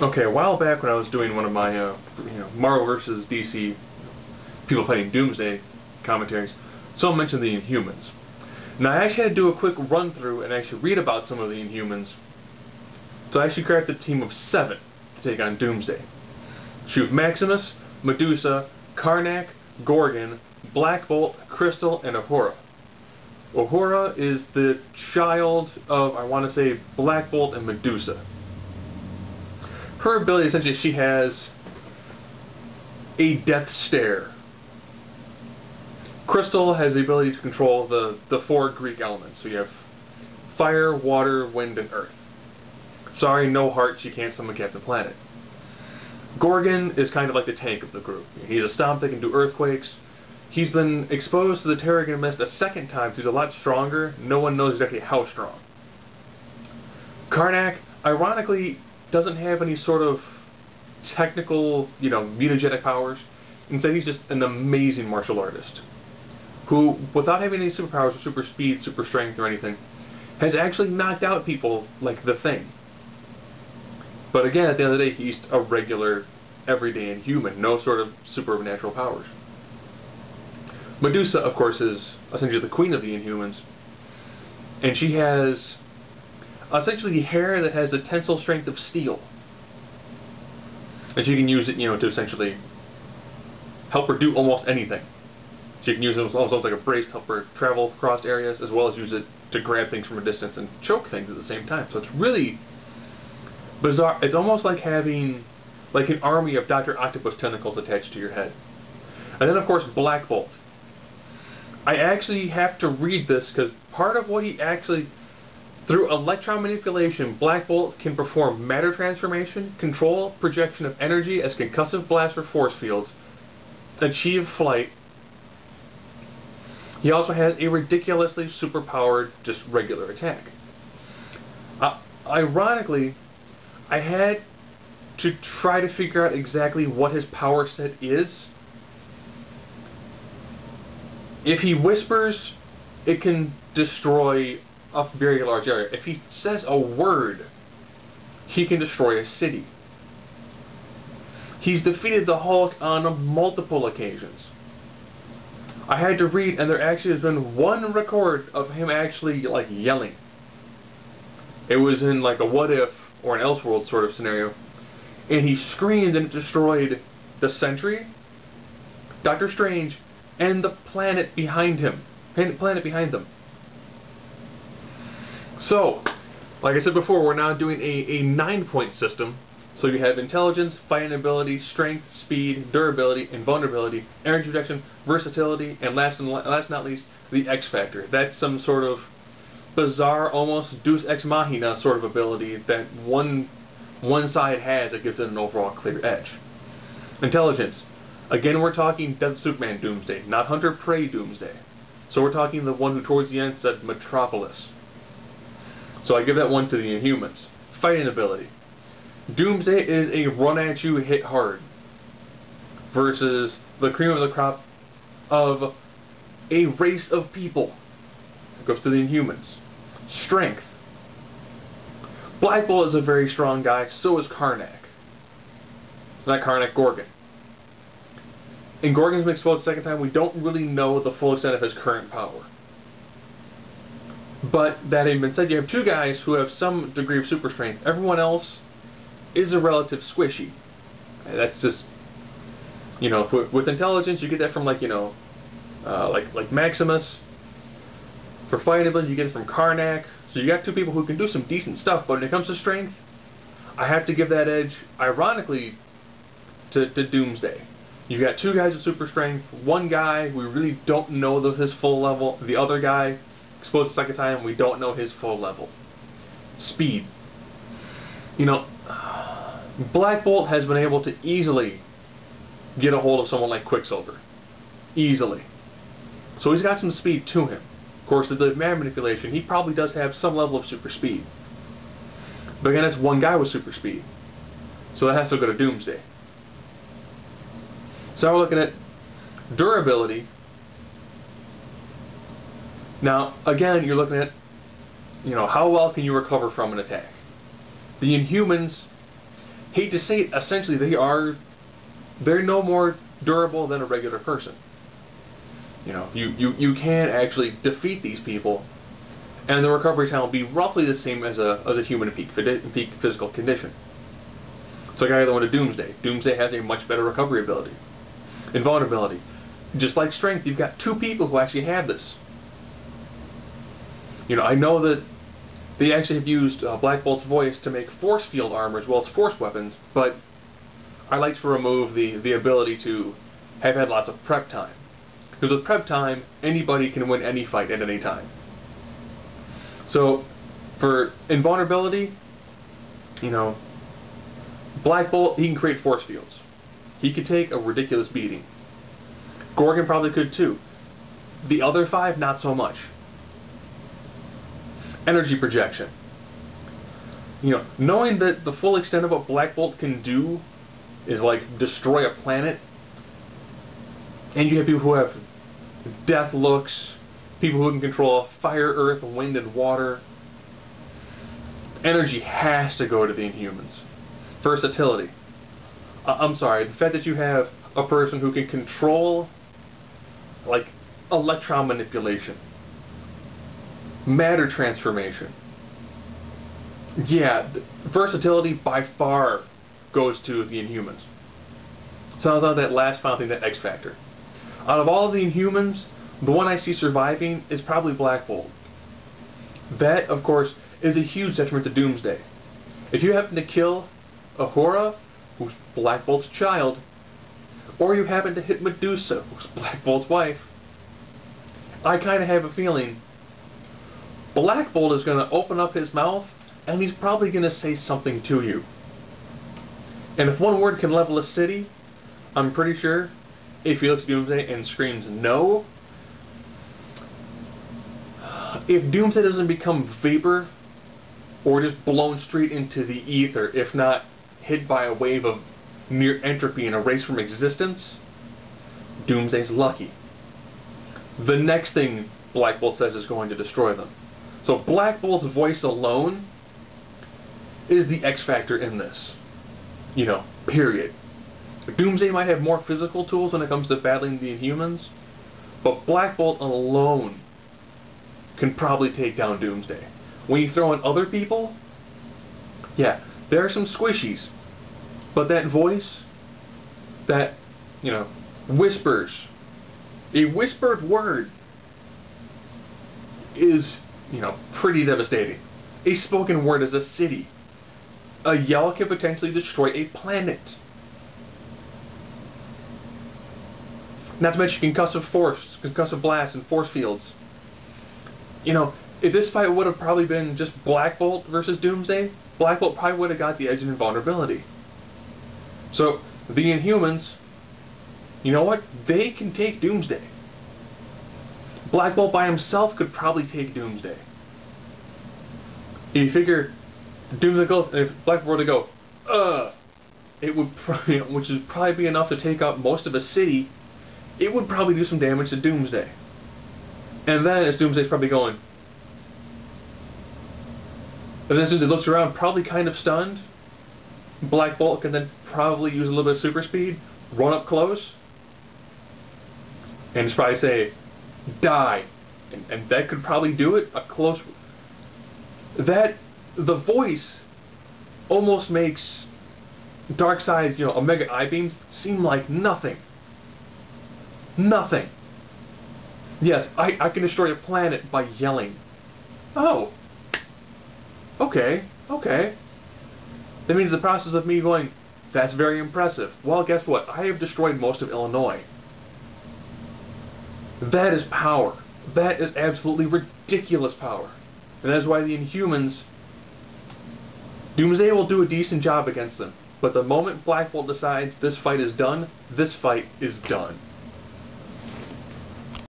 Okay, a while back when I was doing one of my, Marvel vs. DC people fighting Doomsday commentaries, someone mentioned the Inhumans. Now I actually had to do a quick run through and actually read about some of the Inhumans. So I actually crafted a team of 7 to take on Doomsday. So you have Maximus, Medusa, Karnak, Gorgon, Black Bolt, Crystal, and Uhura. Uhura is the child of, I want to say, Black Bolt and Medusa. Her ability, essentially, she has a death stare. Crystal has the ability to control the 4 Greek elements. So you have fire, water, wind, and earth. Sorry, no heart, she can't summon Captain Planet. Gorgon is kind of like the tank of the group. He's a stomp that can do earthquakes. He's been exposed to the Terrigen Mist a second time, so he's a lot stronger. No one knows exactly how strong. Karnak, ironically, doesn't have any sort of technical, mutagenic powers. Instead, he's just an amazing martial artist who, without having any superpowers or super speed, super strength, or anything, has actually knocked out people like the Thing. But again, at the end of the day, he's a regular, everyday Inhuman, no sort of supernatural powers. Medusa, of course, is essentially the queen of the Inhumans, and she has essentially hair that has the tensile strength of steel. And she can use it, to essentially help her do almost anything. She can use it almost like a brace to help her travel across areas, as well as use it to grab things from a distance and choke things at the same time. So it's really bizarre. It's almost like having like an army of Dr. Octopus tentacles attached to your head. And then, of course, Black Bolt. I actually have to read this because part of what he actually, through electron manipulation, Black Bolt can perform matter transformation, control projection of energy as concussive blasts or force fields, achieve flight. He also has a ridiculously superpowered, just regular attack. Ironically, I had to try to figure out exactly what his power set is. If he whispers, it can destroy a very large area. If he says a word, he can destroy a city. He's defeated the Hulk on multiple occasions. I had to read, and there actually has been one record of him actually like yelling. It was in like a what if or an Elseworld sort of scenario, and he screamed and it destroyed the Sentry, Doctor Strange, and the planet behind him. Planet behind them. So, like I said before, we're now doing a 9-point system. So you have intelligence, fighting ability, strength, speed, durability, invulnerability, energy protection, versatility, and last not least, the X Factor. That's some sort of bizarre, almost Deus Ex Machina sort of ability that one side has that gives it an overall clear edge. Intelligence. Again, we're talking Death Superman Doomsday, not Hunter Prey Doomsday. So we're talking the one who towards the end said Metropolis. So I give that one to the Inhumans. Fighting ability. Doomsday is a run at you, hit hard, versus the cream of the crop of a race of people. It goes to the Inhumans. Strength. Black Bolt is a very strong guy, so is Karnak. Not Karnak, Gorgon. And Gorgon's been exposed the second time. We don't really know the full extent of his current power. But that having been said, you have 2 guys who have some degree of super strength. Everyone else is a relative squishy. That's just, with intelligence, you get that from like Maximus. For fighting ability, you get it from Karnak. So you got 2 people who can do some decent stuff, but when it comes to strength, I have to give that edge, ironically, to Doomsday. You got 2 guys with super strength, 1 guy we really don't know his full level, the other guy exposed the second time, we don't know his full level. Speed. Black Bolt has been able to easily get a hold of someone like Quicksilver. Easily. So he's got some speed to him. Of course, with the man manipulation, he probably does have some level of super speed. But again, that's 1 guy with super speed. So that has to go to Doomsday. So we're looking at durability. Now, again, you're looking at, how well can you recover from an attack? The Inhumans hate to say it, essentially they're no more durable than a regular person. You can actually defeat these people, and the recovery time will be roughly the same as a human in peak physical condition. So like either one to Doomsday. Doomsday has a much better recovery ability. Invulnerability. Just like strength, you've got two people who actually have this. I know that they actually have used Black Bolt's voice to make force field armor as well as force weapons, but I like to remove the ability to have had lots of prep time. Because with prep time, anybody can win any fight at any time. So, for invulnerability, Black Bolt, he can create force fields. He could take a ridiculous beating. Gorgon probably could too. The other five, not so much. Energy projection. Knowing that the full extent of what Black Bolt can do is like destroy a planet, and you have people who have death looks, people who can control fire, earth, wind, and water. Energy has to go to the Inhumans. Versatility. I'm sorry, the fact that you have a person who can control, like, electron manipulation, matter transformation. Yeah, versatility by far goes to the Inhumans. So I thought that last final thing, that X Factor. Out of all of the Inhumans, the one I see surviving is probably Black Bolt. That, of course, is a huge detriment to Doomsday. If you happen to kill Ahura, who's Black Bolt's child, or you happen to hit Medusa, who's Black Bolt's wife, I kind of have a feeling Black Bolt is going to open up his mouth and he's probably going to say something to you. And if one word can level a city, I'm pretty sure if he looks at Doomsday and screams no, if Doomsday doesn't become vapor or just blown straight into the ether, if not hit by a wave of near entropy and erased from existence, Doomsday's lucky. The next thing Black Bolt says is going to destroy them. So Black Bolt's voice alone is the X factor in this. Period. Doomsday might have more physical tools when it comes to battling the Inhumans, but Black Bolt alone can probably take down Doomsday. When you throw in other people, yeah, there are some squishies, but that voice, that, whispers, a whispered word is, pretty devastating. A spoken word is a city. A yell can potentially destroy a planet. Not to mention concussive force, concussive blasts, and force fields. If this fight would have probably been just Black Bolt versus Doomsday, Black Bolt probably would have got the edge in invulnerability. So, the Inhumans, you know what? They can take Doomsday. Black Bolt by himself could probably take Doomsday. You figure, Doomsday goes, if Black Bolt were to go, it would probably, which would probably be enough to take out most of a city, it would probably do some damage to Doomsday. And then, as Doomsday's probably going, and then as soon as it looks around, probably kind of stunned, Black Bolt can then probably use a little bit of super speed, run up close, and just probably say, die. And that could probably do it. A close... The voice almost makes Darkseid's, Omega I-beams seem like nothing. Nothing. Yes, I can destroy a planet by yelling. Oh. Okay. That means the process of me going, that's very impressive. Well, guess what? I have destroyed most of Illinois. That is power. That is absolutely ridiculous power. And that's why the Inhumans, Doomsday will do a decent job against them. But the moment Black Bolt decides this fight is done, this fight is done.